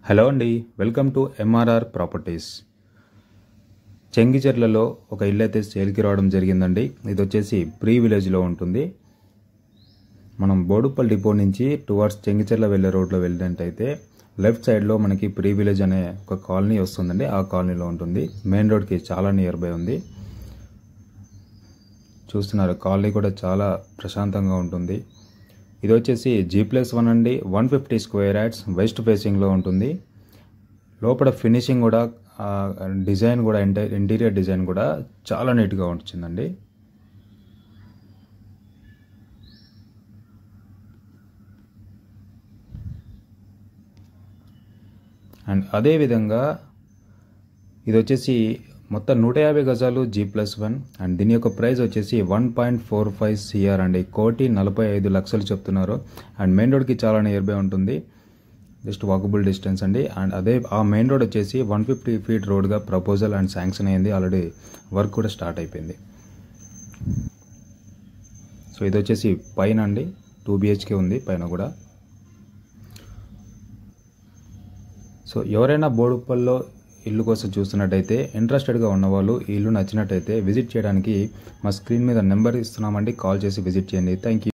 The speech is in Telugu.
హలో అండి, వెల్కమ్ టు ఎంఆర్ఆర్ ప్రాపర్టీస్. చెంగిచెర్లలో ఒక ఇల్లు అయితే సేల్కి రావడం జరిగిందండి. ఇది వచ్చేసి ప్రీ విలేజ్లో ఉంటుంది. మనం బోడుప్పల్ డిపో నుంచి టువర్డ్స్ చెంగిచెర్ల వెళ్ళే రోడ్లో వెళ్ళినట్టయితే లెఫ్ట్ సైడ్లో మనకి ప్రీ విలేజ్ అనే ఒక కాలనీ వస్తుందండి. ఆ కాలనీలో ఉంటుంది. మెయిన్ రోడ్కి చాలా నియర్ బై ఉంది. చూస్తున్నారు, కాలనీ కూడా చాలా ప్రశాంతంగా ఉంటుంది. ఇది వచ్చేసి G+1 అండి. 150 స్క్వేర్ యార్డ్స్ వెస్ట్ ఫేసింగ్లో ఉంటుంది. లోపల ఫినిషింగ్ కూడా డిజైన్ కూడా ఇంటీరియర్ డిజైన్ కూడా చాలా నీట్గా వచ్చిందండి. అండ్ అదేవిధంగా ఇది వచ్చేసి మొత్తం 150 గజాలు G+1 అండ్ దీని యొక్క ప్రైస్ వచ్చేసి 1.45 CR అండి. 1,45,00,000 చెప్తున్నారు. అండ్ మెయిన్ రోడ్కి చాలా నియర్ బై ఉంటుంది. జస్ట్ వాకబుల్ డిస్టెన్స్ అండి. అండ్ అదే ఆ మెయిన్ రోడ్ వచ్చేసి 150 ఫీట్ రోడ్గా ప్రపోజల్ అండ్ శాంక్షన్ అయింది. ఆల్రెడీ వర్క్ కూడా స్టార్ట్ అయిపోయింది. సో ఇది వచ్చేసి పైన అండి 2 BHK ఉంది పైన కూడా. సో ఎవరైనా బోడుప్పల్లో ఇల్లు కోసం చూస్తున్నట్టయితే, ఇంట్రెస్టెడ్గా ఉన్నవాళ్ళు ఈ ఇల్లు నచ్చినట్టయితే విజిట్ చేయడానికి మా స్క్రీన్ మీద నెంబర్ ఇస్తున్నామండి. కాల్ చేసి విజిట్ చేయండి. Thank you.